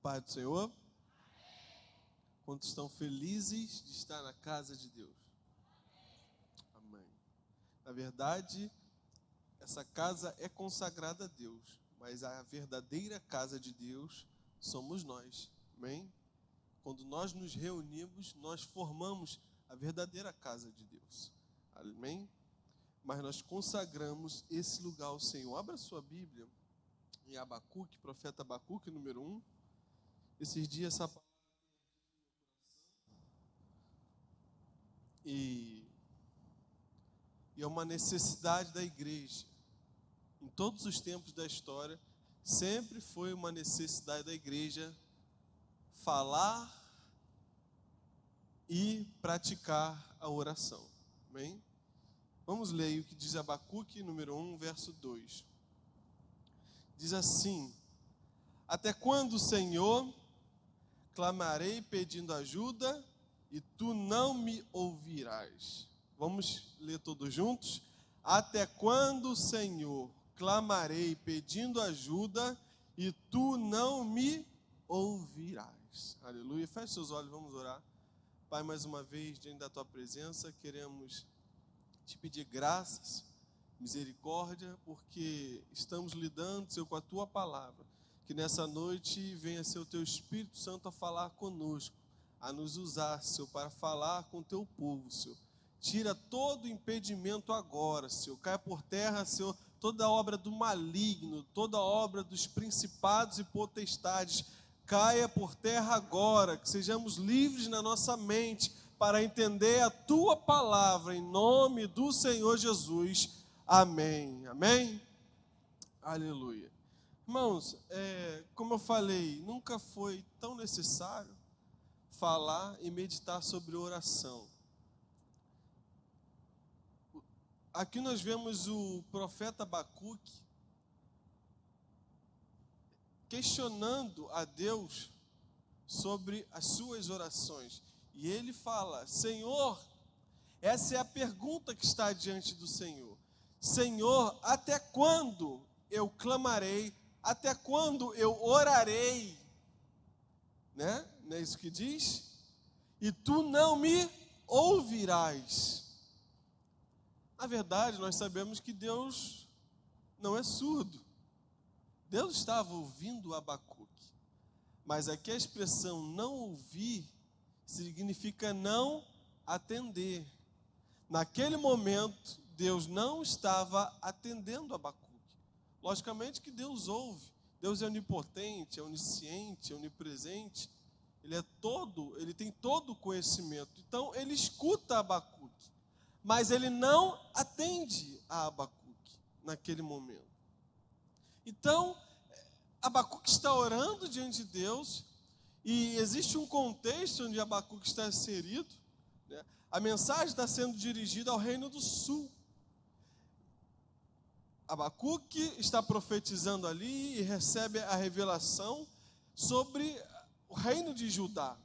Paz do Senhor. Quantos estão felizes de estar na casa de Deus? Amém. Na verdade, essa casa é consagrada a Deus, mas a verdadeira casa de Deus somos nós. Amém? Quando nós nos reunimos, nós formamos a verdadeira casa de Deus. Amém? Mas nós consagramos esse lugar ao Senhor. Abra sua Bíblia em Abacuque, profeta Abacuque, número 1. Esses dias essa palavra e é uma necessidade da igreja. Em todos os tempos da história, sempre foi uma necessidade da igreja falar e praticar a oração. Amém? Vamos ler o que diz Abacuque, número 1, verso 2. Diz assim: Até quando, Senhor, clamarei pedindo ajuda e tu não me ouvirás? Vamos ler todos juntos? Até quando, Senhor, clamarei pedindo ajuda e tu não me ouvirás? Aleluia. Feche seus olhos, vamos orar. Pai, mais uma vez, diante da tua presença, queremos te pedir graças, misericórdia, porque estamos lidando, Senhor, com a tua palavra. Que nessa noite venha ser o teu Espírito Santo a falar conosco, a nos usar, Senhor, para falar com o teu povo, Senhor. Tira todo impedimento agora, Senhor. Caia por terra, Senhor, toda obra do maligno, toda obra dos principados e potestades. Caia por terra agora, que sejamos livres na nossa mente para entender a tua palavra, em nome do Senhor Jesus. Amém. Amém? Aleluia. Irmãos, como eu falei, nunca foi tão necessário falar e meditar sobre oração. Aqui nós vemos o profeta Abacuque questionando a Deus sobre as suas orações. E ele fala: Senhor, essa é a pergunta que está diante do Senhor. Senhor, até quando eu clamarei? Até quando eu orarei? Né? Não é isso que diz? E tu não me ouvirás. Na verdade, nós sabemos que Deus não é surdo. Deus estava ouvindo Abacuque. Mas aqui a expressão não ouvir significa não atender. Naquele momento, Deus não estava atendendo Abacuque. Logicamente que Deus ouve. Deus é onipotente, é onisciente, é onipresente. Ele tem todo o conhecimento. Então, ele escuta Abacuque, mas ele não atende a Abacuque naquele momento. Então, Abacuque está orando diante de Deus, e existe um contexto onde Abacuque está inserido, né? A mensagem está sendo dirigida ao reino do sul. Abacuque está profetizando ali e recebe a revelação sobre o reino de Judá.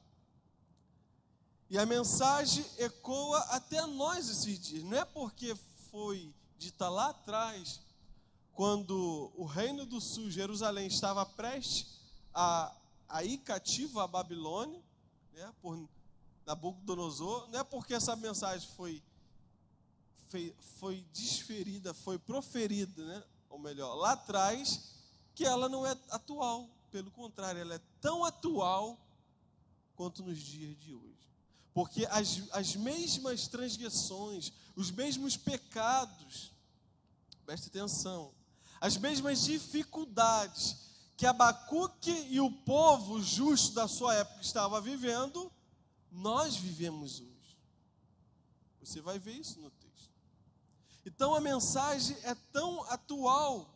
E a mensagem ecoa até nós esses dias. Não é porque foi dita lá atrás, quando o reino do sul, Jerusalém, estava prestes a ir cativo à Babilônia, né, por Nabucodonosor. Não é porque essa mensagem foi desferida, foi proferida, né, ou melhor, lá atrás, que ela não é atual. Pelo contrário, ela é tão atual quanto nos dias de hoje. Porque as mesmas transgressões, os mesmos pecados, preste atenção, as mesmas dificuldades que Abacuque e o povo justo da sua época estava vivendo, nós vivemos hoje. Você vai ver isso no texto. Então a mensagem é tão atual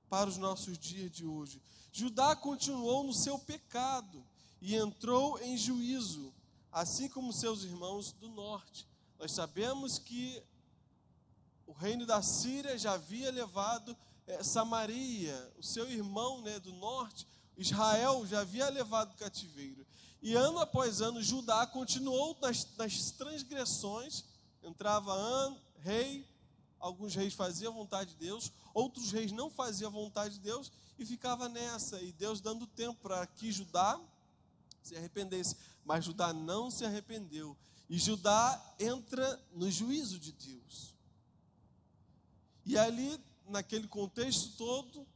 para os nossos dias de hoje. Judá continuou no seu pecado e entrou em juízo, assim como seus irmãos do norte. Nós sabemos que o reino da Síria já havia levado Samaria, o seu irmão, né, do norte, Israel, já havia levado cativeiro. E ano após ano, Judá continuou nas transgressões. Entrava rei, alguns reis faziam a vontade de Deus, outros reis não faziam a vontade de Deus e ficava nessa, e Deus dando tempo para que Judá se arrependesse, mas Judá não se arrependeu, e Judá entra no juízo de Deus. E ali, naquele contexto todo,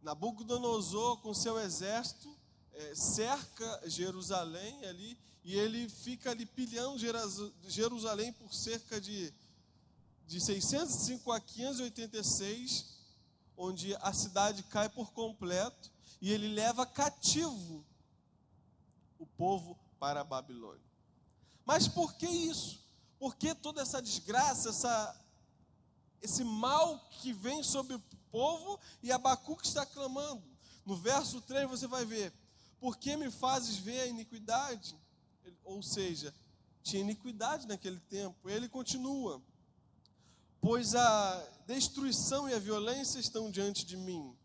Nabucodonosor com seu exército cerca Jerusalém ali, e ele fica ali pilhando Jerusalém por cerca de 605 a 586, onde a cidade cai por completo, e ele leva cativo o povo para a Babilônia. Mas por que isso? Por que toda essa desgraça, esse mal que vem sobre o povo? E Abacuque está clamando. No verso 3 você vai ver: por que me fazes ver a iniquidade? Ou seja, tinha iniquidade naquele tempo. Ele continua: pois a destruição e a violência estão diante de mim,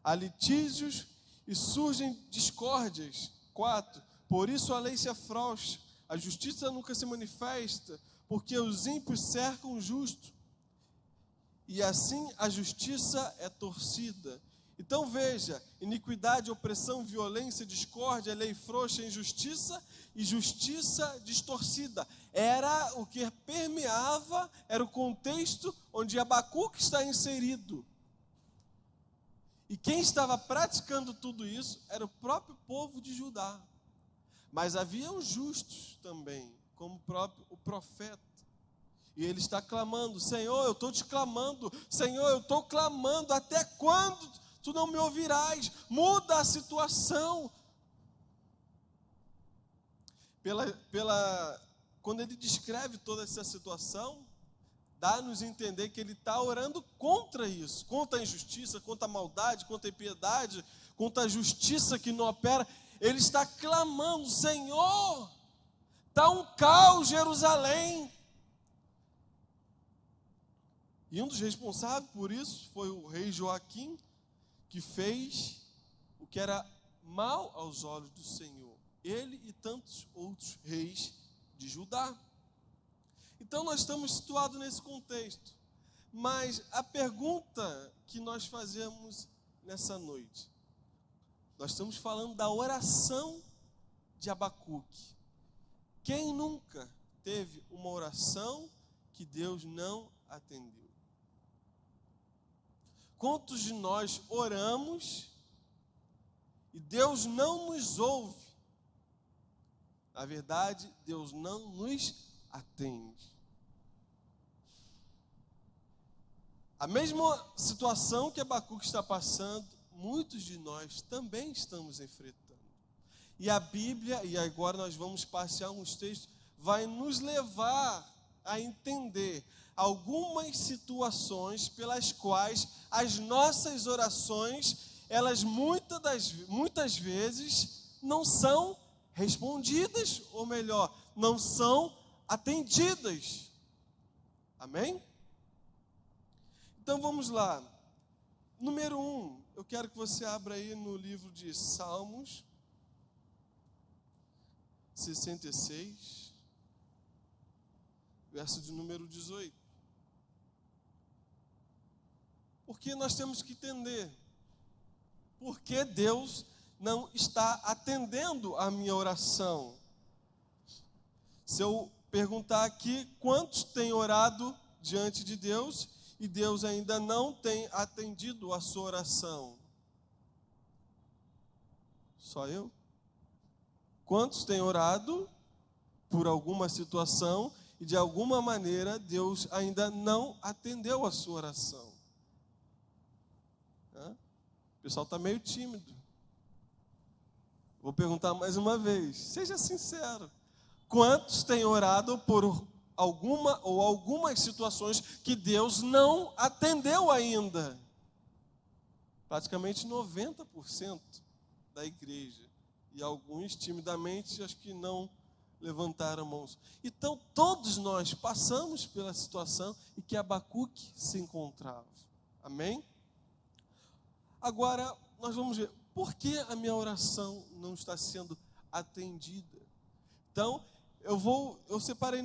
há litígios e surgem discórdias. 4, por isso a lei se afrouxa, a justiça nunca se manifesta, porque os ímpios cercam o justo, e assim a justiça é torcida. Então veja: iniquidade, opressão, violência, discórdia, lei frouxa, injustiça e justiça distorcida. Era o que permeava, era o contexto onde Abacuque está inserido. E quem estava praticando tudo isso era o próprio povo de Judá. Mas havia os justos também, como o profeta. E ele está clamando: Senhor, eu estou te clamando, Senhor, eu estou clamando, até quando tu não me ouvirás? Muda a situação. Quando ele descreve toda essa situação, dá-nos a entender que ele está orando contra isso, contra a injustiça, contra a maldade, contra a impiedade, contra a justiça que não opera. Ele está clamando: Senhor, está um caos Jerusalém. E um dos responsáveis por isso foi o rei Joaquim, que fez o que era mal aos olhos do Senhor. Ele e tantos outros reis de Judá. Então nós estamos situados nesse contexto. Mas a pergunta que nós fazemos nessa noite, nós estamos falando da oração de Abacuque. Quem nunca teve uma oração que Deus não atendeu? Quantos de nós oramos e Deus não nos ouve? Na verdade, Deus não nos atende. A mesma situação que Abacuque está passando, muitos de nós também estamos enfrentando. E a Bíblia, e agora nós vamos passear uns textos, vai nos levar a entender algumas situações pelas quais as nossas orações, elas muitas vezes não são respondidas, ou melhor, não são atendidas. Amém? Então vamos lá. Número 1, eu quero que você abra aí no livro de Salmos 66, verso de número 18. Porque nós temos que entender por que Deus não está atendendo a minha oração. Se eu perguntar aqui, quantos têm orado diante de Deus e Deus ainda não tem atendido a sua oração? Só eu? Quantos têm orado por alguma situação e de alguma maneira Deus ainda não atendeu a sua oração? O pessoal está meio tímido. Vou perguntar mais uma vez. Seja sincero. Quantos têm orado por alguma ou algumas situações que Deus não atendeu ainda? Praticamente 90% da igreja. E alguns timidamente acho que não levantaram mãos. Então todos nós passamos pela situação em que Abacuque se encontrava. Amém? Agora, nós vamos ver, por que a minha oração não está sendo atendida? Então, eu separei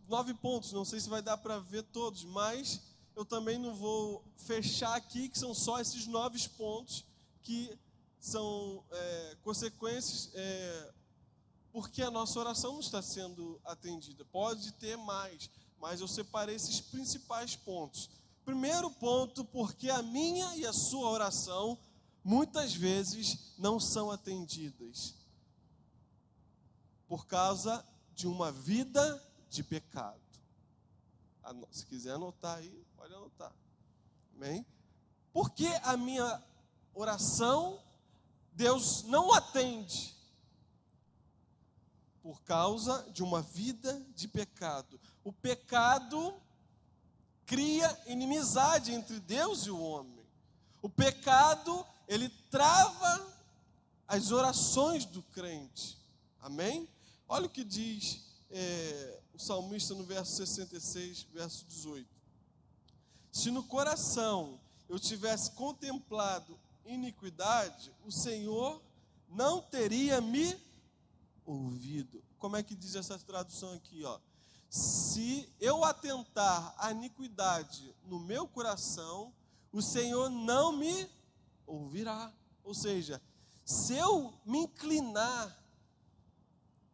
9 pontos, não sei se vai dar para ver todos, mas eu também não vou fechar aqui, que são só esses 9 pontos, que são consequências, porque a nossa oração não está sendo atendida. Pode ter mais, mas eu separei esses principais pontos. Primeiro ponto, porque a minha e a sua oração, muitas vezes, não são atendidas, por causa de uma vida de pecado. Se quiser anotar aí, pode anotar. Amém? Porque a minha oração, Deus não atende? Por causa de uma vida de pecado. O pecado cria inimizade entre Deus e o homem. O pecado, ele trava as orações do crente. Amém? Olha o que diz o salmista no verso 66, verso 18. Se no coração eu tivesse contemplado iniquidade, o Senhor não teria me ouvido. Como é que diz essa tradução aqui, ó? Se eu atentar à iniquidade no meu coração, o Senhor não me ouvirá. Ou seja, se eu me inclinar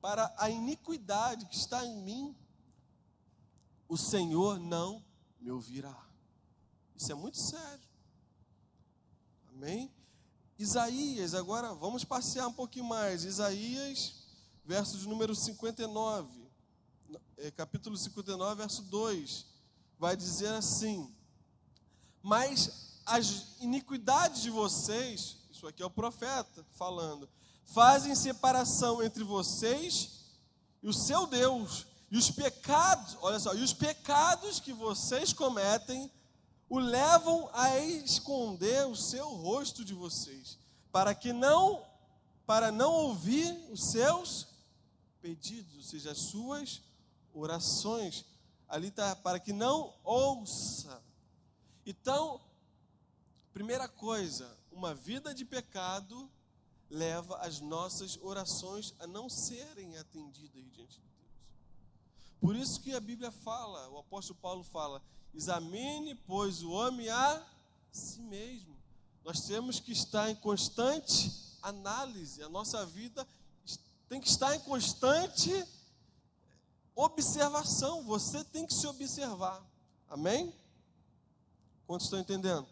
para a iniquidade que está em mim, o Senhor não me ouvirá. Isso é muito sério. Amém? Isaías, agora vamos passear um pouquinho mais. Isaías, verso de número 59, capítulo 59, verso 2, vai dizer assim: mas as iniquidades de vocês, isso aqui é o profeta falando, fazem separação entre vocês e o seu Deus, e os pecados, olha só, e os pecados que vocês cometem o levam a esconder o seu rosto de vocês, para não ouvir os seus pedidos, ou seja, as suas orações. Ali está, para que não ouça. Então, primeira coisa, uma vida de pecado leva as nossas orações a não serem atendidas diante de Deus. Por isso que a Bíblia fala, o apóstolo Paulo fala: examine, pois, o homem a si mesmo. Nós temos que estar em constante análise. A nossa vida tem que estar em constante observação. Você tem que se observar. Amém? Quantos estão entendendo?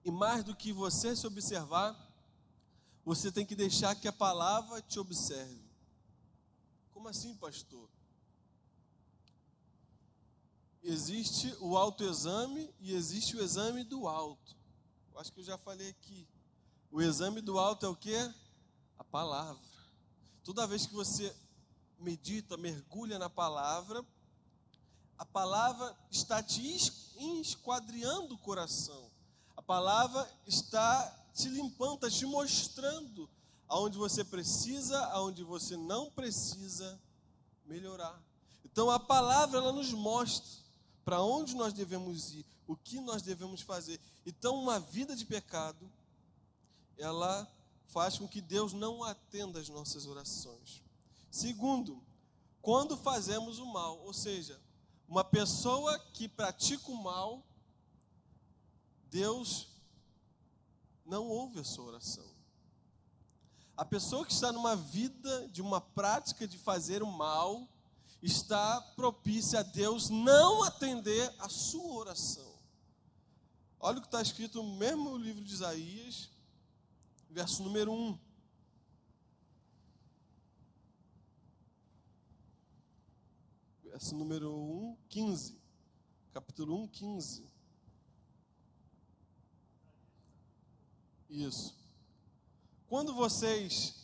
E mais do que você se observar, você tem que deixar que a palavra te observe. Como assim, pastor? Existe o autoexame e existe o exame do alto. Eu acho que eu já falei aqui. O exame do alto é o quê? A palavra. Toda vez que você medita, mergulha na palavra, a palavra está te esquadriando o coração. A palavra está te limpando, está te mostrando aonde você precisa, aonde você não precisa melhorar. Então a palavra, ela nos mostra para onde nós devemos ir, o que nós devemos fazer. Então uma vida de pecado, ela faz com que Deus não atenda as nossas orações. Segundo, quando fazemos o mal, ou seja, uma pessoa que pratica o mal, Deus não ouve a sua oração. A pessoa que está numa vida de uma prática de fazer o mal, está propícia a Deus não atender a sua oração. Olha o que está escrito no mesmo livro de Isaías, verso número 1. Verso número 1, 15. Capítulo 1, 15. Isso. Quando vocês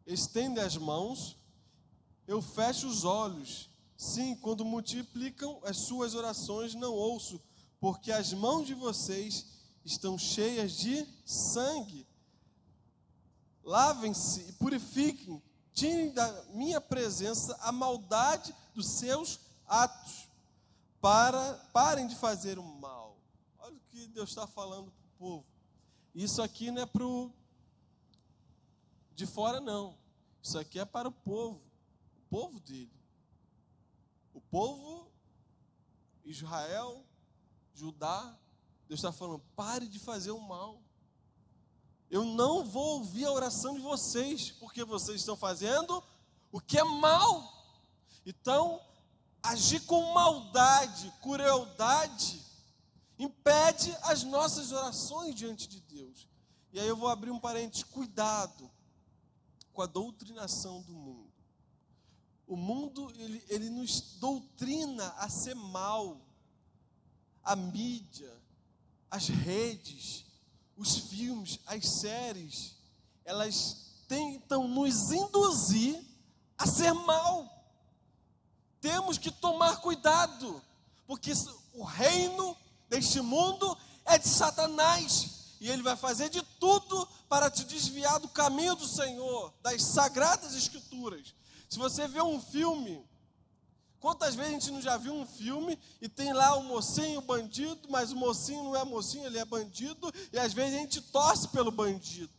estendem as mãos, eu fecho os olhos. Sim, quando multiplicam as suas orações, não ouço, porque as mãos de vocês estão cheias de sangue. Lavem-se e purifiquem, tirem da minha presença a maldade dos seus atos. Parem de fazer o mal. Olha o que Deus está falando para o povo. Isso aqui não é de fora, não. Isso aqui é para o povo dele. O povo, Israel, Judá, Deus está falando, pare de fazer o mal. Eu não vou ouvir a oração de vocês, porque vocês estão fazendo o que é mal. Então, agir com maldade, crueldade, impede as nossas orações diante de Deus. E aí eu vou abrir um parênteses, cuidado com a doutrinação do mundo. O mundo, ele nos doutrina a ser mal. A mídia, as redes, os filmes, as séries, elas tentam nos induzir a ser mal. Temos que tomar cuidado, porque o reino deste mundo é de Satanás, e ele vai fazer de tudo para te desviar do caminho do Senhor, das sagradas escrituras. Se você vê um filme, quantas vezes a gente não já viu um filme e tem lá o mocinho, o bandido, mas o mocinho não é mocinho, ele é bandido, e às vezes a gente torce pelo bandido.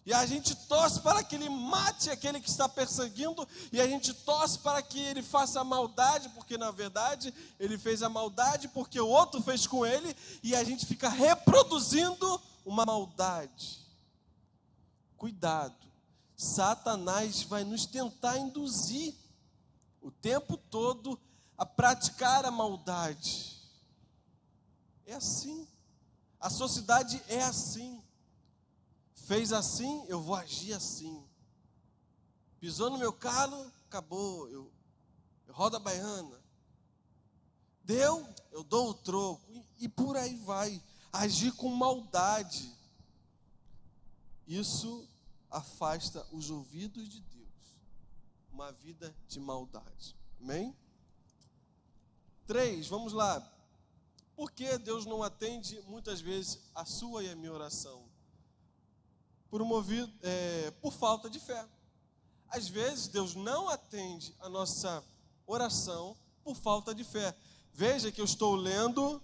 E a gente torce para que ele mate aquele que está perseguindo, e a gente torce para que ele faça a maldade, porque na verdade ele fez a maldade porque o outro fez com ele, e a gente fica reproduzindo uma maldade. Cuidado, Satanás vai nos tentar induzir o tempo todo a praticar a maldade. É assim, a sociedade é assim. Fez assim, eu vou agir assim. Pisou no meu calo, acabou, eu rodo a baiana. Deu, eu dou o troco. E por aí vai. Agir com maldade. Isso afasta os ouvidos de Deus. Uma vida de maldade. Amém? 3, vamos lá. Por que Deus não atende muitas vezes a sua e a minha oração? Por falta de fé. Às vezes Deus não atende a nossa oração por falta de fé. Veja que eu estou lendo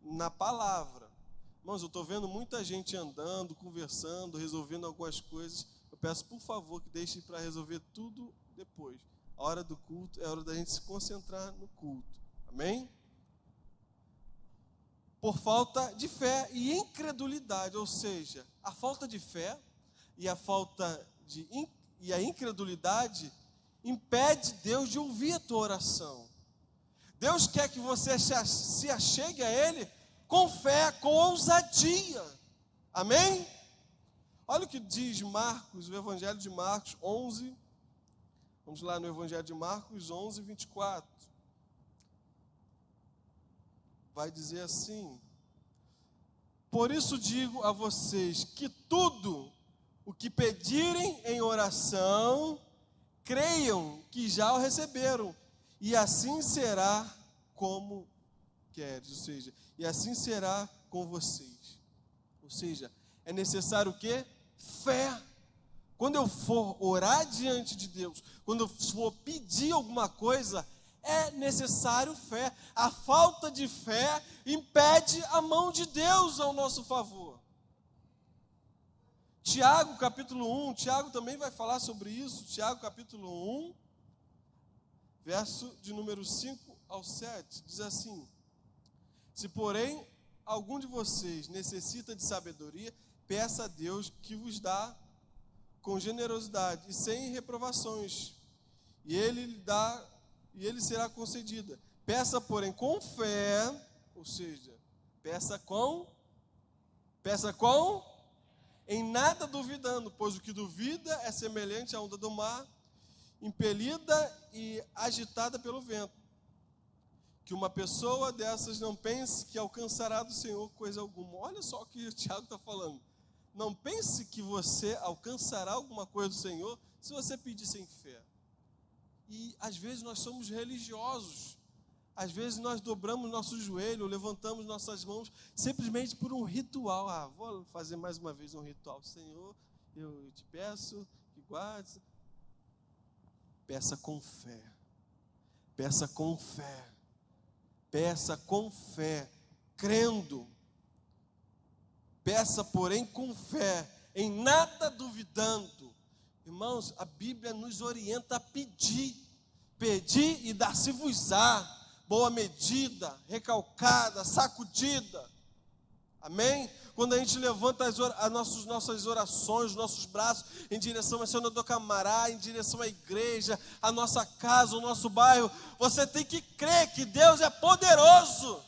na palavra. Irmãos, eu estou vendo muita gente andando, conversando, resolvendo algumas coisas. Eu peço, por favor, que deixe para resolver tudo depois. A hora do culto é a hora da gente se concentrar no culto. Amém? Por falta de fé e incredulidade, ou seja, a falta de fé e a incredulidade impede Deus de ouvir a tua oração. Deus quer que você se achegue a Ele com fé, com ousadia. Amém? Olha o que diz Marcos, o Evangelho de Marcos 11. Vamos lá no Evangelho de Marcos 11, 24. Vai dizer assim: por isso digo a vocês que tudo o que pedirem em oração, creiam que já o receberam, e assim será como queres, ou seja, e assim será com vocês. Ou seja, é necessário o quê? Fé. Quando eu for orar diante de Deus, quando eu for pedir alguma coisa, é necessário fé. A falta de fé impede a mão de Deus ao nosso favor. Tiago capítulo 1, Tiago também vai falar sobre isso. Tiago capítulo 1, verso de número 5 ao 7, diz assim: se porém algum de vocês necessita de sabedoria, peça a Deus que vos dá com generosidade e sem reprovações, e ele será concedida. Peça, porém, com fé, ou seja, peça com, em nada duvidando, pois o que duvida é semelhante à onda do mar, impelida e agitada pelo vento. Que uma pessoa dessas não pense que alcançará do Senhor coisa alguma. Olha só o que o Tiago está falando. Não pense que você alcançará alguma coisa do Senhor se você pedir sem fé. E às vezes nós somos religiosos. Às vezes nós dobramos nosso joelho, levantamos nossas mãos simplesmente por um ritual. Vou fazer mais uma vez um ritual. Senhor, eu te peço que guarde. Peça com fé. Peça com fé. Peça com fé, crendo. Peça, porém, com fé, em nada duvidando, Irmãos, a Bíblia nos orienta a pedir. Pedi e dar-se-vos-á. Boa medida, recalcada, sacudida. Amém? Quando a gente levanta as nossas orações, os nossos braços em direção ao Senhor do Camará, em direção à igreja, à nossa casa, ao nosso bairro, você tem que crer que Deus é poderoso.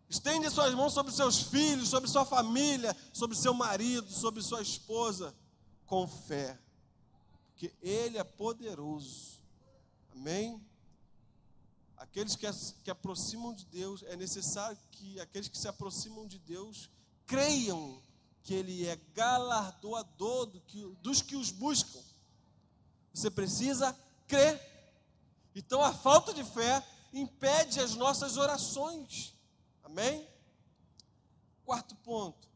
Estende suas mãos sobre seus filhos, sobre sua família, sobre seu marido, sobre sua esposa, com fé, porque Ele é poderoso. Amém? Aqueles que aproximam de Deus, é necessário que aqueles que se aproximam de Deus creiam que Ele é galardoador dos que os buscam. Você precisa crer. Então a falta de fé impede as nossas orações. Amém? Quarto ponto.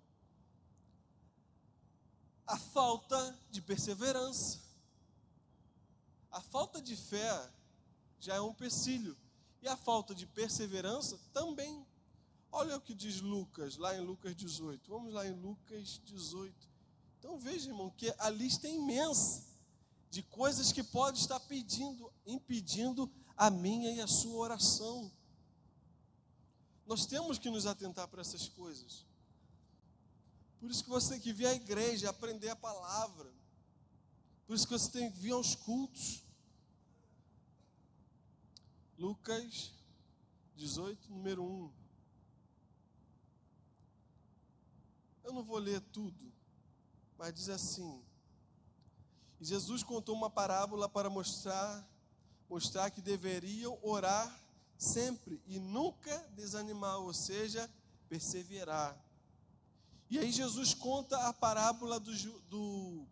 A falta de perseverança. A falta de fé já é um empecilho. E a falta de perseverança também. Olha o que diz Lucas, lá em Lucas 18. Vamos lá em Lucas 18. Então veja, irmão, que a lista é imensa de coisas que pode estar impedindo a minha e a sua oração. Nós temos que nos atentar para essas coisas. Por isso que você tem que vir à igreja, aprender a palavra. Por isso que você tem que vir aos cultos. Lucas 18, número 1. Eu não vou ler tudo, mas diz assim: e Jesus contou uma parábola para mostrar que deveriam orar sempre e nunca desanimar, ou seja, perseverar. E aí Jesus conta a parábola do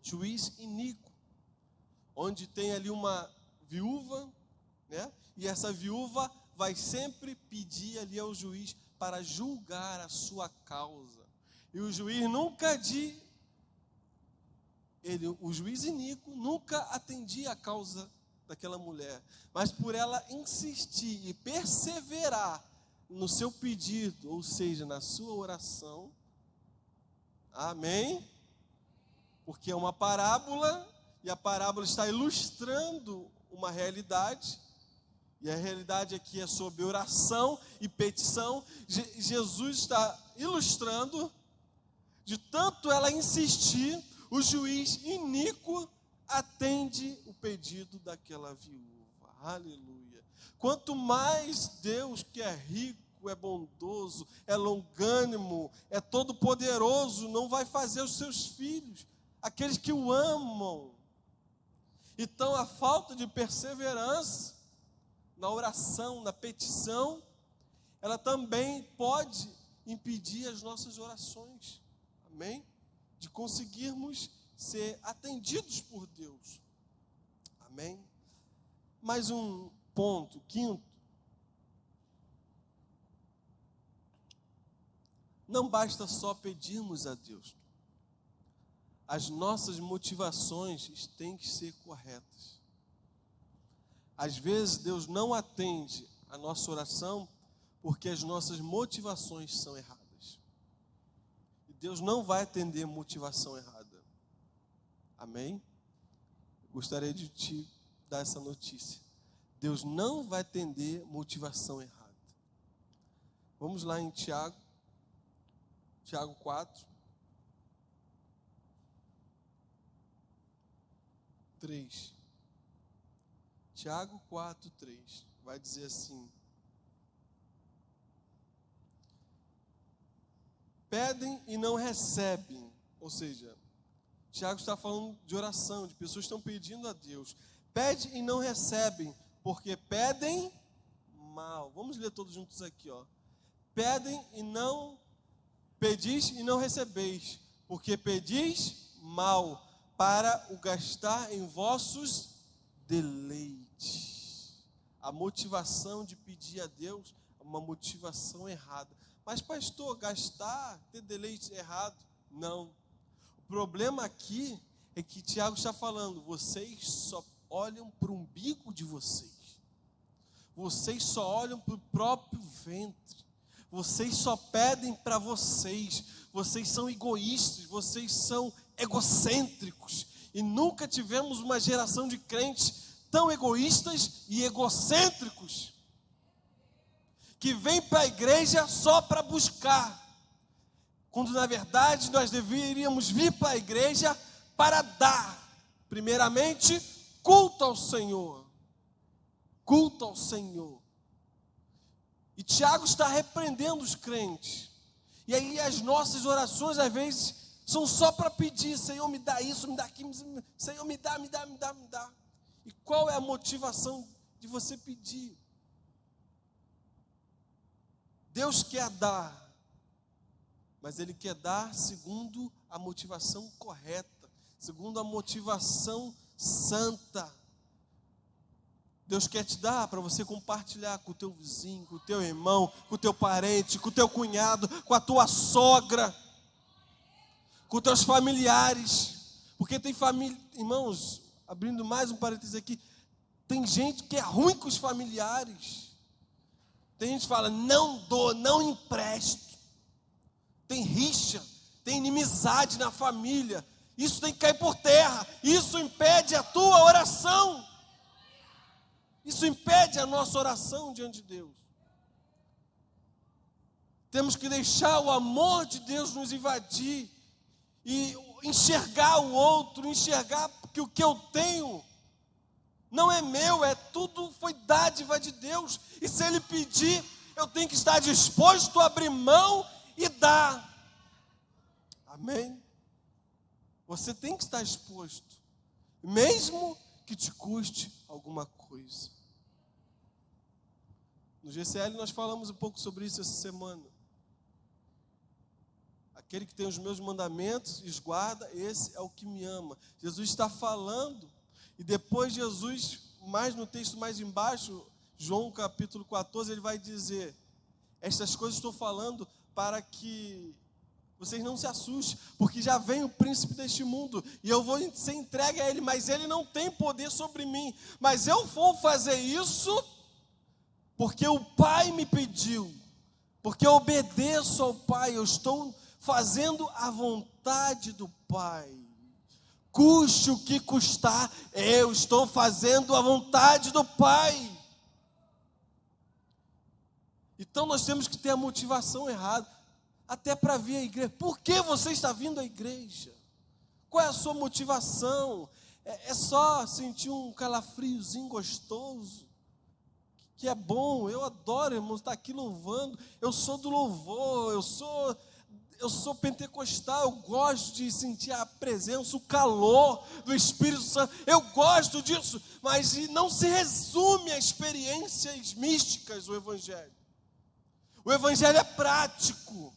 juiz iníquo, onde tem ali uma viúva, né? E essa viúva vai sempre pedir ali ao juiz para julgar a sua causa. E o juiz o juiz iníquo nunca atendia a causa daquela mulher. Mas por ela insistir e perseverar no seu pedido, ou seja, na sua oração, amém? Porque é uma parábola, e a parábola está ilustrando uma realidade. E a realidade aqui é sobre oração e petição. Jesus está ilustrando, de tanto ela insistir, o juiz iníquo atende o pedido daquela viúva. Aleluia. Quanto mais Deus, que é rico, é bondoso, é longânimo, é todo poderoso, não vai fazer os seus filhos, aqueles que o amam. Então a falta de perseverança na oração, na petição, ela também pode impedir as nossas orações, amém? De conseguirmos ser atendidos por Deus, amém? Mais um ponto, quinto: não basta só pedirmos a Deus, as nossas motivações têm que ser corretas. Às vezes Deus não atende a nossa oração porque as nossas motivações são erradas. E Deus não vai atender motivação errada. Amém? Gostaria de te dar essa notícia. Deus não vai atender motivação errada. Vamos lá em Tiago 4, 3. Tiago 4, 3, vai dizer assim: pedem e não recebem. Ou seja, Tiago está falando de oração, de pessoas que estão pedindo a Deus. Pede e não recebem, porque pedem mal. Vamos ler todos juntos aqui, ó. Pedis e não recebeis, porque pedis mal, para o gastar em vossos deleites. A motivação de pedir a Deus é uma motivação errada. Mas pastor, gastar, ter deleite errado? Não. O problema aqui é que Tiago está falando: vocês só olham para o umbigo de vocês. Vocês só olham para o próprio ventre. Vocês só pedem para vocês. Vocês são egoístas, vocês são egocêntricos. E nunca tivemos uma geração de crentes tão egoístas e egocêntricos, que vem para a igreja só para buscar, quando na verdade nós deveríamos vir para a igreja para dar, primeiramente, culto ao Senhor. Culto ao Senhor. E Tiago está repreendendo os crentes. E aí as nossas orações às vezes são só para pedir: Senhor, me dá isso, me dá aquilo, Senhor, me dá. E qual é a motivação de você pedir? Deus quer dar, mas Ele quer dar segundo a motivação correta, segundo a motivação santa. Deus quer te dar para você compartilhar com o teu vizinho, com o teu irmão, com o teu parente, com o teu cunhado, com a tua sogra, com os teus familiares. Porque tem família, irmãos, abrindo mais um parênteses aqui, tem gente que é ruim com os familiares. Tem gente que fala: não dou, não empresto. Tem rixa, tem inimizade na família. Isso tem que cair por terra. Isso impede a tua oração. Isso impede a nossa oração diante de Deus. Temos que deixar o amor de Deus nos invadir e enxergar o outro, enxergar que o que eu tenho não é meu, é tudo, foi dádiva de Deus. E se Ele pedir, eu tenho que estar disposto a abrir mão e dar. Amém? Você tem que estar disposto, mesmo que te custe alguma coisa. No GCL nós falamos um pouco sobre isso essa semana. Aquele que tem os meus mandamentos e os guarda, esse é o que me ama. Jesus está falando, e depois Jesus, mais no texto mais embaixo, João capítulo 14, ele vai dizer: estas coisas estou falando para que vocês não se assustem, porque já vem o príncipe deste mundo, e eu vou ser entregue a ele, mas ele não tem poder sobre mim. Mas eu vou fazer isso porque o Pai me pediu, porque eu obedeço ao Pai, eu estou fazendo a vontade do Pai. Custe o que custar, eu estou fazendo a vontade do Pai. Então nós temos que ter a motivação errada, até para vir à igreja. Por que você está vindo à igreja? Qual é a sua motivação? É só sentir um calafriozinho gostoso? Que é bom, eu adoro, irmão, estar aqui louvando. Eu sou do louvor, eu sou pentecostal, eu gosto de sentir a presença, o calor do Espírito Santo. Eu gosto disso, mas não se resume a experiências místicas o Evangelho. O Evangelho é prático,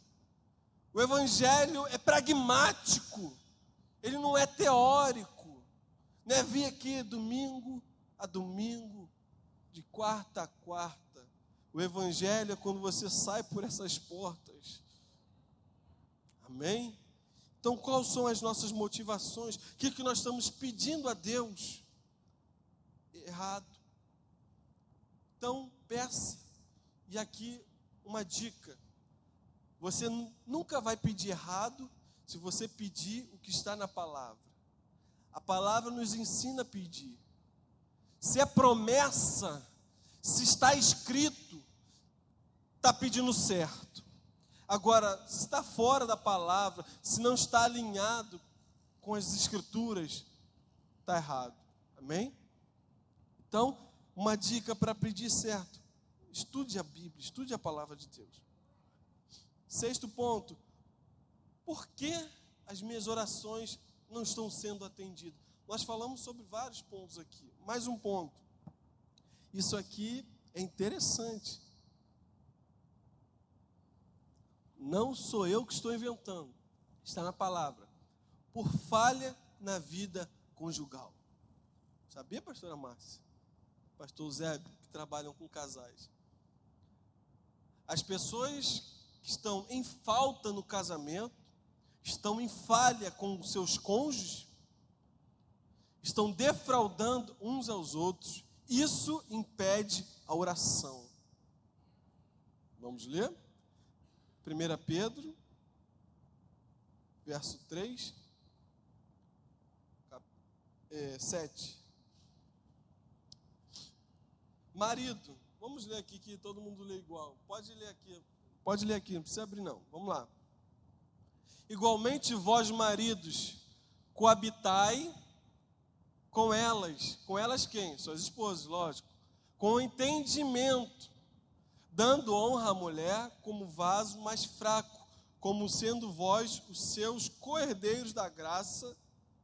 o Evangelho é pragmático, ele não é teórico. Não é vir aqui domingo a domingo, de quarta a quarta. O Evangelho é quando você sai por essas portas. Amém? Então, quais são as nossas motivações? O que nós estamos pedindo a Deus? Errado. Então, peça. E aqui, uma dica. Você nunca vai pedir errado se você pedir o que está na palavra. A palavra nos ensina a pedir. Se é promessa, se está escrito, está pedindo certo. Agora, se está fora da palavra, se não está alinhado com as escrituras, está errado. Amém? Então, uma dica para pedir certo: estude a Bíblia, estude a palavra de Deus. 6º ponto: por que as minhas orações não estão sendo atendidas? Nós falamos sobre vários pontos aqui. Mais um ponto. Isso aqui é interessante. Não sou eu que estou inventando. Está na palavra. Por falha na vida conjugal. Sabia, pastora Márcia? Pastor Zé, que trabalham com casais. As pessoas que estão em falta no casamento, estão em falha com seus cônjuges, estão defraudando uns aos outros. Isso impede a oração. Vamos ler? 1 Pedro, verso 3. 7. Marido, vamos ler aqui que todo mundo lê igual. Pode ler aqui, não precisa abrir não. Vamos lá. Igualmente vós, maridos, coabitai com elas quem? Suas esposas, lógico, com entendimento, dando honra à mulher como vaso mais fraco, como sendo vós os seus co-herdeiros da graça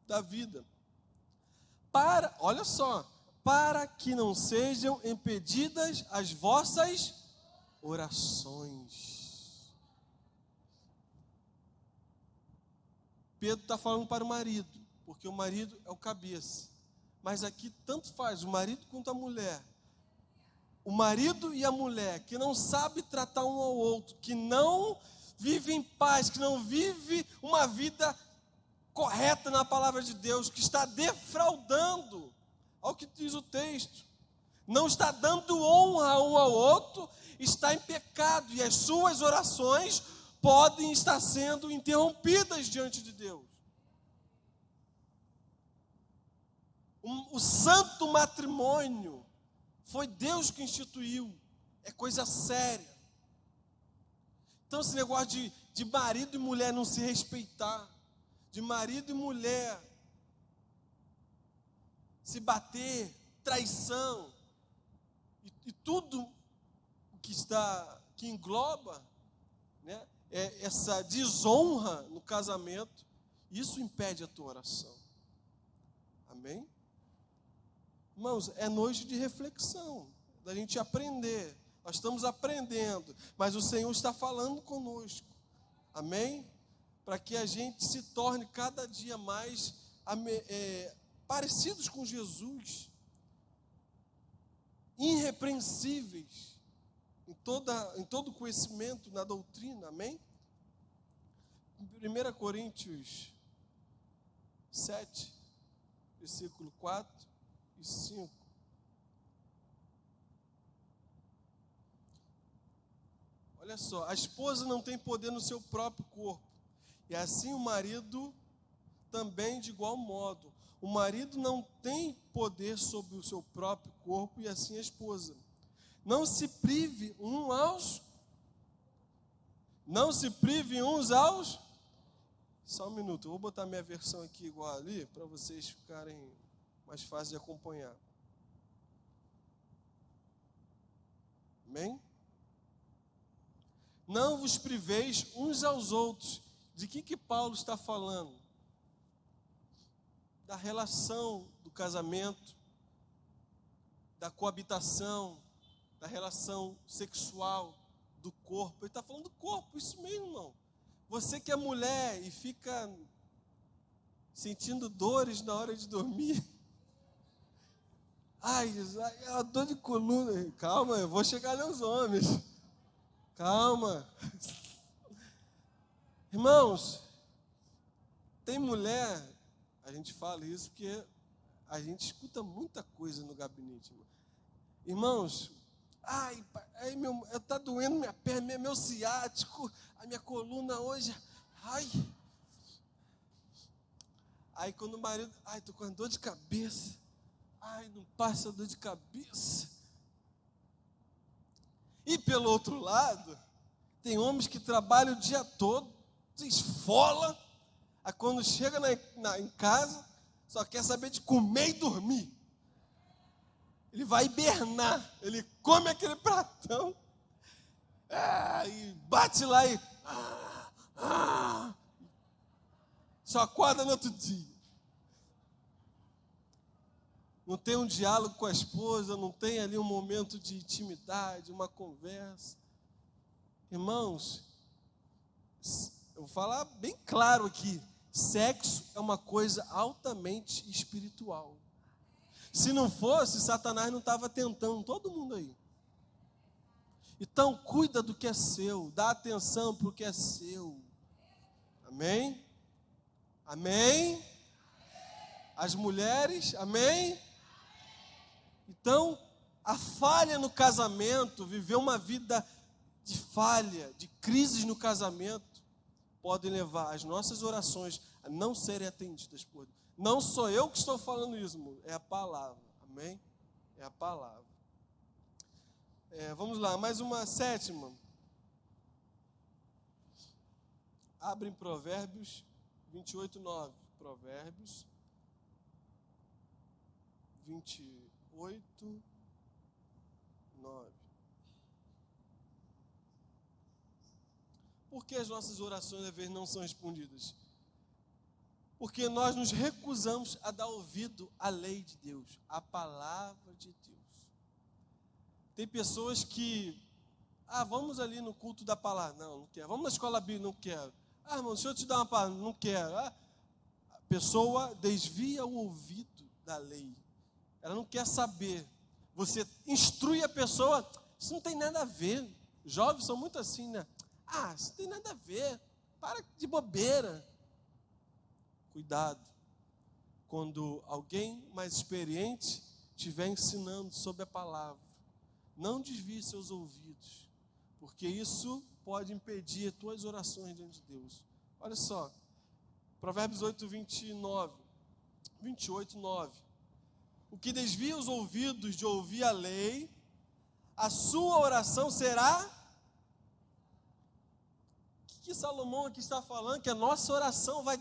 da vida. Olha só, para que não sejam impedidas as vossas orações. Pedro está falando para o marido, porque o marido é o cabeça. Mas aqui tanto faz o marido quanto a mulher. O marido e a mulher que não sabe tratar um ao outro, que não vive em paz, que não vive uma vida correta na palavra de Deus, que está defraudando, olha o que diz o texto, não está dando honra um ao outro, está em pecado, e as suas orações podem estar sendo interrompidas diante de Deus. O santo matrimônio foi Deus que instituiu, é coisa séria. Então esse negócio de marido e mulher não se respeitar, de marido e mulher se bater, traição, e tudo o que engloba, né, essa desonra no casamento, isso impede a tua oração. Amém? Irmãos, é noite de reflexão, da gente aprender. Nós estamos aprendendo, mas o Senhor está falando conosco. Amém? Para que a gente se torne cada dia mais parecidos com Jesus, irrepreensíveis em todo conhecimento, na doutrina. Amém? 1 Coríntios 7, versículo 4 e 5. Olha só, a esposa não tem poder no seu próprio corpo, e assim o marido também de igual modo. O marido não tem poder sobre o seu próprio corpo, e assim a esposa. Não se prive uns aos. Só um minuto, eu vou botar minha versão aqui igual ali, para vocês ficarem mais fáceis de acompanhar. Amém? Não vos priveis uns aos outros. De que Paulo está falando? Da relação do casamento, da coabitação, da relação sexual, do corpo. Ele está falando do corpo, isso mesmo, irmão. Você que é mulher e fica sentindo dores na hora de dormir. Ai, é uma dor de coluna. Calma, eu vou chegar nos homens. Calma. Irmãos, tem mulher, a gente fala isso porque a gente escuta muita coisa no gabinete. Irmãos, tá doendo minha perna, meu ciático, a minha coluna hoje, Aí quando o marido, tô com dor de cabeça, não passa dor de cabeça. E pelo outro lado, tem homens que trabalham o dia todo, se esfola, aí quando chega em casa, só quer saber de comer e dormir. Ele vai hibernar, ele come aquele pratão, e bate lá e só acorda no outro dia. Não tem um diálogo com a esposa, não tem ali um momento de intimidade, uma conversa. Irmãos, eu vou falar bem claro aqui, sexo é uma coisa altamente espiritual. Se não fosse, Satanás não estava tentando todo mundo aí. Então, cuida do que é seu, dá atenção para o que é seu. Amém? Amém? As mulheres, amém? Então, a falha no casamento, viver uma vida de falha, de crises no casamento, podem levar as nossas orações a não serem atendidas por Deus. Não sou eu que estou falando isso, irmão, é a palavra. Amém? É a palavra. Vamos lá, mais uma sétima. Abre em Provérbios 28, 9. Provérbios 28, 9. Por que as nossas orações às vezes não são respondidas? Porque nós nos recusamos a dar ouvido à lei de Deus, à palavra de Deus. Tem pessoas que, vamos ali no culto da palavra, não quero. Vamos na escola bíblica, não quero. Irmão, deixa eu te dar uma palavra, não quero. A pessoa desvia o ouvido da lei. Ela não quer saber. Você instrui a pessoa, isso não tem nada a ver. Jovens são muito assim, né? Isso não tem nada a ver. Para de bobeira. Cuidado. Quando alguém mais experiente estiver ensinando sobre a palavra, não desvie seus ouvidos, porque isso pode impedir as tuas orações diante de Deus. Olha só, Provérbios 28, 9. O que desvia os ouvidos de ouvir a lei, a sua oração será... O que Salomão aqui está falando? Que a nossa oração vai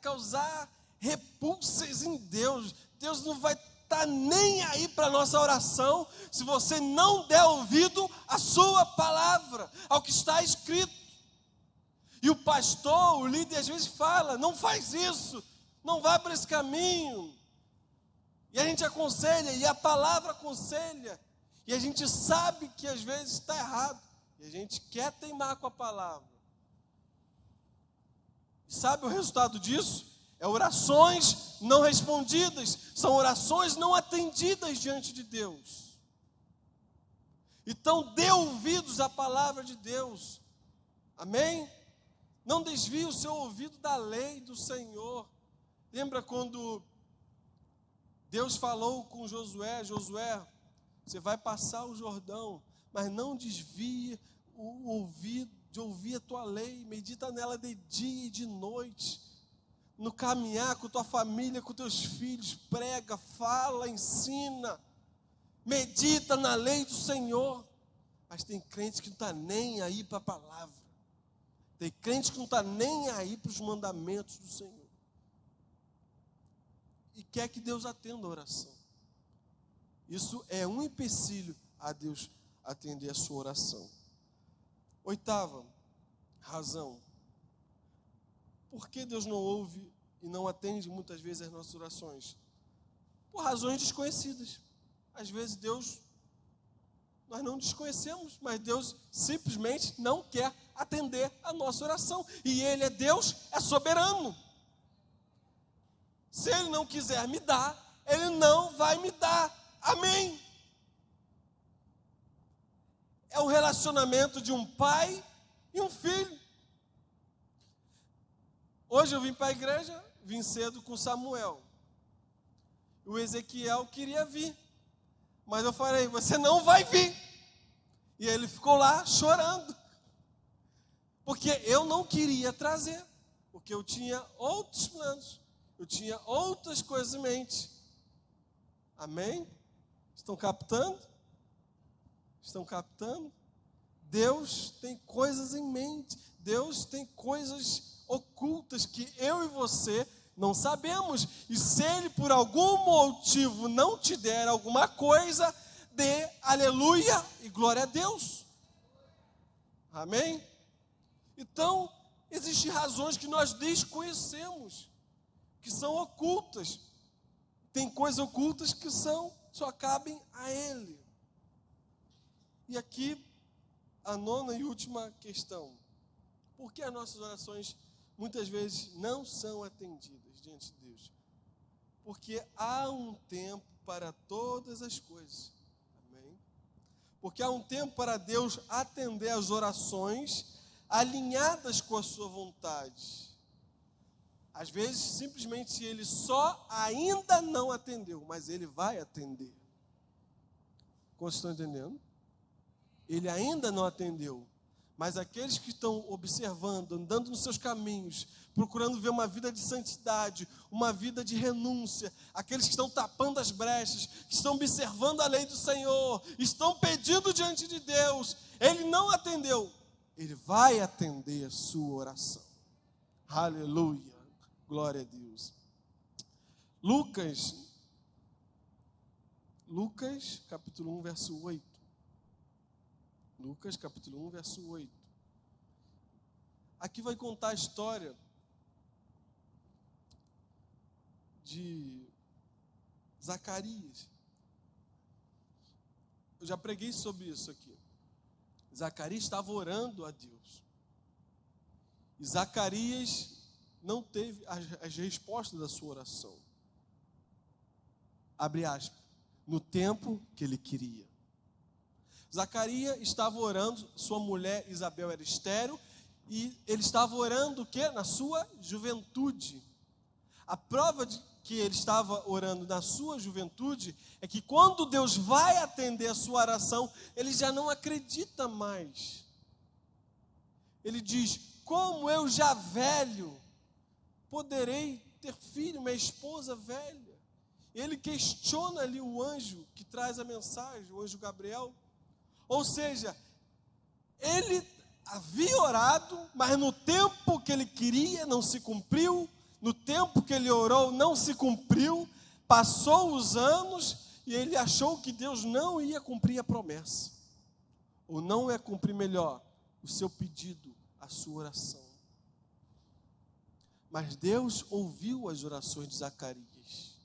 causar repulsas em Deus. Deus não vai estar nem aí para a nossa oração se você não der ouvido à sua palavra, ao que está escrito. E o pastor, o líder, às vezes fala, não faz isso, não vá para esse caminho. E a gente aconselha, e a palavra aconselha, e a gente sabe que às vezes está errado, e a gente quer teimar com a palavra. E sabe o resultado disso? Orações não respondidas, são orações não atendidas diante de Deus. Então dê ouvidos à palavra de Deus, amém? Não desvie o seu ouvido da lei do Senhor. Lembra quando Deus falou com Josué, você vai passar o Jordão, mas não desvie o ouvido de ouvir a tua lei, medita nela de dia e de noite, no caminhar com tua família, com teus filhos, prega, fala, ensina, medita na lei do Senhor. Mas tem crente que não está nem aí para a palavra, tem crente que não está nem aí para os mandamentos do Senhor, e quer que Deus atenda a oração. Isso é um empecilho a Deus atender a sua oração. Oitava razão. Por que Deus não ouve e não atende muitas vezes as nossas orações? Por razões desconhecidas. Às vezes nós não desconhecemos, mas Deus simplesmente não quer atender a nossa oração. E Ele é Deus, é soberano. Se Ele não quiser me dar, Ele não vai me dar. Amém? É o relacionamento de um pai e um filho. Hoje eu vim para a igreja, vim cedo com Samuel. O Ezequiel queria vir, mas eu falei, você não vai vir. E ele ficou lá chorando, porque eu não queria trazer, porque eu tinha outros planos, eu tinha outras coisas em mente. Amém? Estão captando? Estão captando? Deus tem coisas em mente, Deus tem coisas ocultas que eu e você não sabemos. E se Ele por algum motivo não te der alguma coisa, dê aleluia e glória a Deus. Amém? Então, existem razões que nós desconhecemos, que são ocultas. Tem coisas ocultas que só cabem a Ele. E aqui, a nona e última questão. Por que as nossas orações muitas vezes não são atendidas diante de Deus? Porque há um tempo para todas as coisas. Amém? Porque há um tempo para Deus atender as orações alinhadas com a sua vontade. Às vezes, simplesmente, Ele só ainda não atendeu, mas Ele vai atender. Como vocês estão entendendo? Ele ainda não atendeu, Mas aqueles que estão observando, andando nos seus caminhos, procurando ver uma vida de santidade, uma vida de renúncia, aqueles que estão tapando as brechas, que estão observando a lei do Senhor, estão pedindo diante de Deus, Ele não atendeu, Ele vai atender a sua oração. Aleluia, glória a Deus. Lucas capítulo 1, verso 8. Lucas capítulo 1, verso 8. Aqui vai contar a história de Zacarias. Eu já preguei sobre isso aqui. Zacarias estava orando a Deus. E Zacarias não teve as respostas da sua oração. Abre aspas. No tempo que ele queria. Zacarias estava orando, sua mulher Isabel era estéril, e ele estava orando o quê? Na sua juventude. A prova de que ele estava orando na sua juventude é que quando Deus vai atender a sua oração, ele já não acredita mais. Ele diz: como eu já velho, poderei ter filho, minha esposa velha? Ele questiona ali o anjo que traz a mensagem, o anjo Gabriel. Ou seja, ele havia orado, mas no tempo que ele queria não se cumpriu, no tempo que ele orou não se cumpriu, passou os anos e ele achou que Deus não ia cumprir a promessa, ou não ia cumprir melhor o seu pedido, a sua oração. Mas Deus ouviu as orações de Zacarias,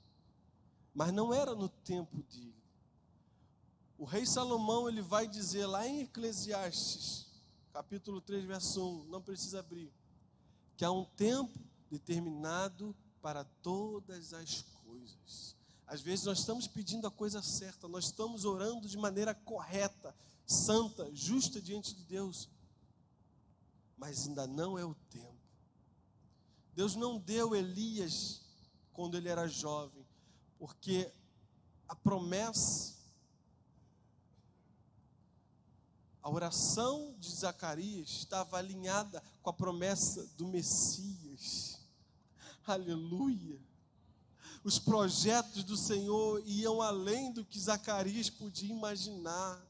mas não era no tempo dele. O rei Salomão, ele vai dizer lá em Eclesiastes, capítulo 3, verso 1, não precisa abrir, que há um tempo determinado para todas as coisas. Às vezes nós estamos pedindo a coisa certa, nós estamos orando de maneira correta, santa, justa diante de Deus, mas ainda não é o tempo. Deus não deu Elias quando ele era jovem, porque a promessa, a oração de Zacarias estava alinhada com a promessa do Messias. Aleluia. Os projetos do Senhor iam além do que Zacarias podia imaginar.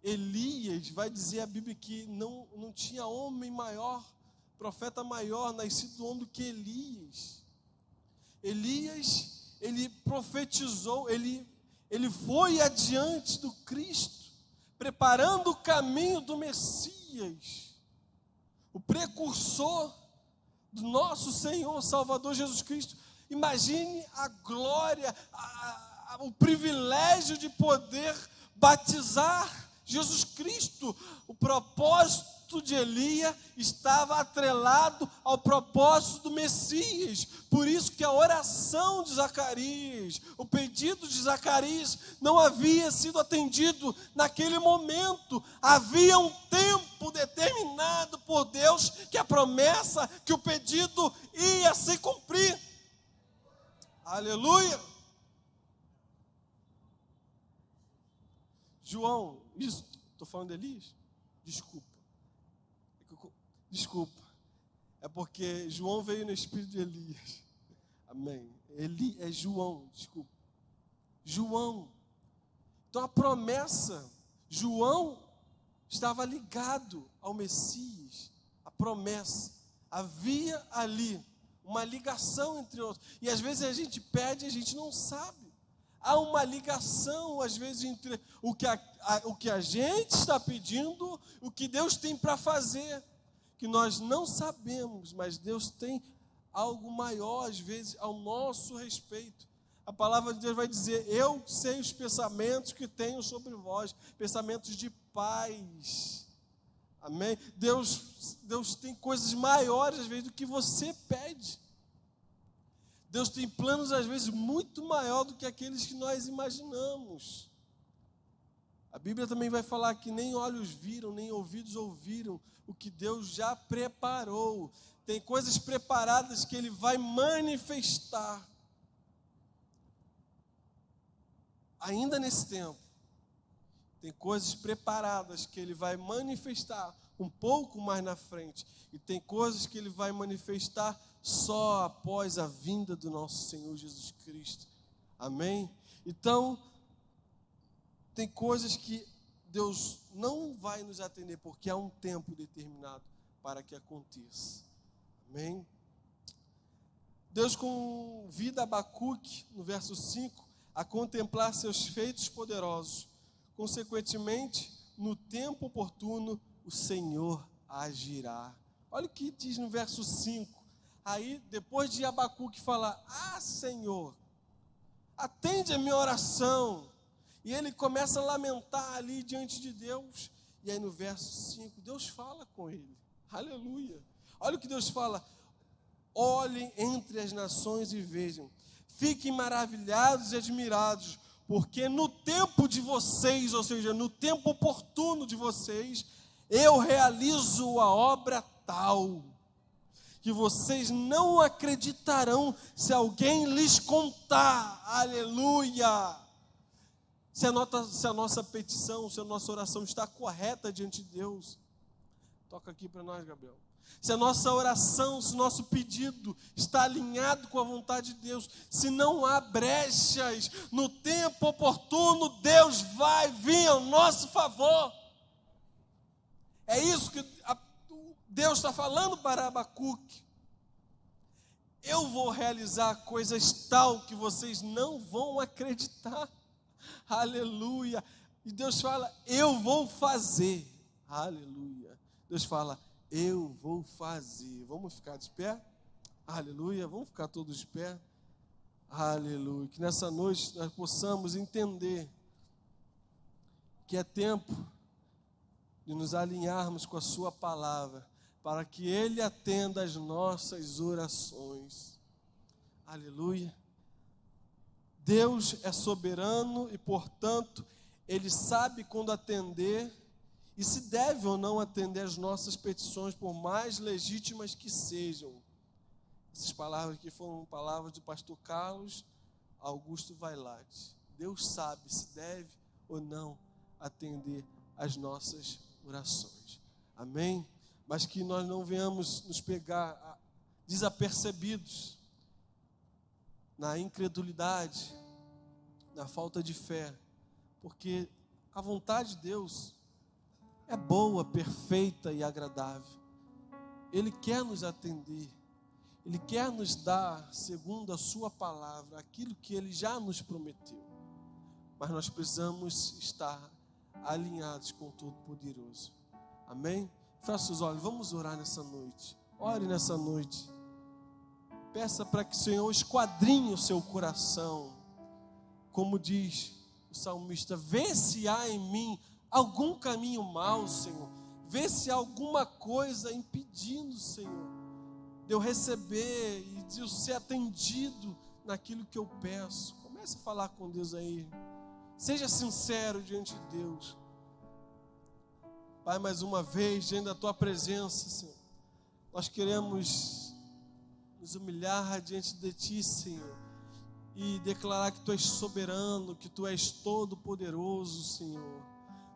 Elias, vai dizer a Bíblia que não tinha homem maior, profeta maior, nascido do homem do que Elias. Elias, ele profetizou, ele foi adiante do Cristo, preparando o caminho do Messias, o precursor do nosso Senhor, Salvador Jesus Cristo. Imagine a glória, o privilégio de poder batizar Jesus Cristo. O propósito de Elias estava atrelado ao propósito do Messias. Por isso que a oração de Zacarias, o pedido de Zacarias não havia sido atendido naquele momento. Havia um tempo determinado por Deus que a promessa, que o pedido ia se cumprir. Aleluia. João, isso, estou falando de Elias? Desculpa, é porque João veio no espírito de Elias, amém, é João, desculpa, João, então a promessa, João estava ligado ao Messias, a promessa, havia ali uma ligação entre outros, e às vezes a gente pede e a gente não sabe. Há uma ligação, às vezes, entre o que a gente está pedindo, o que Deus tem para fazer, que nós não sabemos, mas Deus tem algo maior, às vezes, ao nosso respeito. A palavra de Deus vai dizer: eu sei os pensamentos que tenho sobre vós, pensamentos de paz. Amém? Deus tem coisas maiores, às vezes, do que você pede. Deus tem planos, às vezes, muito maior do que aqueles que nós imaginamos. A Bíblia também vai falar que nem olhos viram, nem ouvidos ouviram o que Deus já preparou. Tem coisas preparadas que Ele vai manifestar ainda nesse tempo. Tem coisas preparadas que Ele vai manifestar um pouco mais na frente. E tem coisas que Ele vai manifestar só após a vinda do nosso Senhor Jesus Cristo. Amém? Então, tem coisas que Deus não vai nos atender, porque há um tempo determinado para que aconteça. Amém? Deus convida Abacuque, no verso 5, a contemplar seus feitos poderosos. Consequentemente, no tempo oportuno, o Senhor agirá. Olha o que diz no verso 5. Aí, depois de Abacuque falar, Senhor, atende a minha oração. E ele começa a lamentar ali diante de Deus. E aí no verso 5, Deus fala com ele. Aleluia. Olha o que Deus fala. Olhem entre as nações e vejam. Fiquem maravilhados e admirados. Porque no tempo de vocês, ou seja, no tempo oportuno de vocês, eu realizo a obra tal, que vocês não acreditarão se alguém lhes contar. Aleluia! Se a nossa petição, se a nossa oração está correta diante de Deus, toca aqui para nós, Gabriel. Se a nossa oração, se o nosso pedido está alinhado com a vontade de Deus, se não há brechas, no tempo oportuno, Deus vai vir ao nosso favor. É isso que Deus está falando para Abacuque. Eu vou realizar coisas tal que vocês não vão acreditar. Aleluia. E Deus fala, eu vou fazer. Aleluia. Deus fala, eu vou fazer. Vamos ficar de pé? Aleluia. Vamos ficar todos de pé? Aleluia. Que nessa noite nós possamos entender que é tempo de nos alinharmos com a sua palavra, para que Ele atenda as nossas orações. Aleluia. Deus é soberano e, portanto, Ele sabe quando atender e se deve ou não atender as nossas petições, por mais legítimas que sejam. Essas palavras aqui foram palavras do pastor Carlos Augusto Vailate. Deus sabe se deve ou não atender as nossas orações. Amém? Mas que nós não venhamos nos pegar desapercebidos na incredulidade, na falta de fé, porque a vontade de Deus é boa, perfeita e agradável. Ele quer nos atender, Ele quer nos dar, segundo a sua palavra, aquilo que Ele já nos prometeu. Mas nós precisamos estar alinhados com o Todo-Poderoso. Amém? Feche os olhos, vamos orar nessa noite. Ore nessa noite. Peça para que o Senhor esquadrinhe o seu coração. Como diz o salmista, vê se há em mim algum caminho mau, Senhor. Vê se há alguma coisa impedindo, Senhor, de eu receber e de eu ser atendido naquilo que eu peço. Comece a falar com Deus aí. Seja sincero diante de Deus. Pai, mais uma vez, diante da Tua presença, Senhor, nós queremos nos humilhar diante de Ti, Senhor, e declarar que Tu és soberano, que Tu és todo-poderoso, Senhor.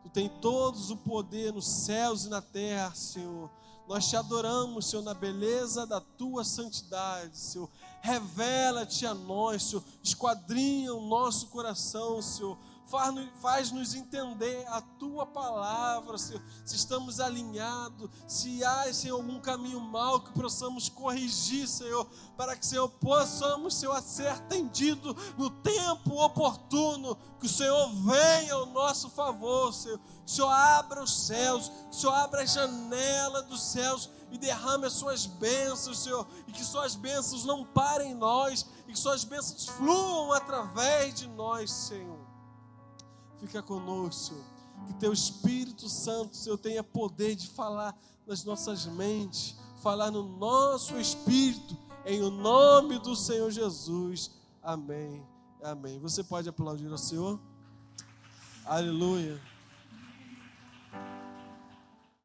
Tu tens todos o poder nos céus e na terra, Senhor. Nós Te adoramos, Senhor, na beleza da Tua santidade, Senhor. Revela-te a nós, Senhor. Esquadrinha o nosso coração, Senhor. Faz-nos entender a Tua palavra, Senhor, se estamos alinhados, se há, Senhor, algum caminho mau que possamos corrigir, Senhor, para que, Senhor, possamos, Senhor, ser atendido no tempo oportuno, que o Senhor venha ao nosso favor, Senhor, que o Senhor abra os céus, que o Senhor abra a janela dos céus e derrame as Suas bênçãos, Senhor, e que Suas bênçãos não parem em nós, e que Suas bênçãos fluam através de nós, Senhor. Fica conosco, Senhor. Que Teu Espírito Santo, Senhor, tenha poder de falar nas nossas mentes, falar no nosso espírito, em o nome do Senhor Jesus. Amém. Amém. Você pode aplaudir ao Senhor? Aleluia.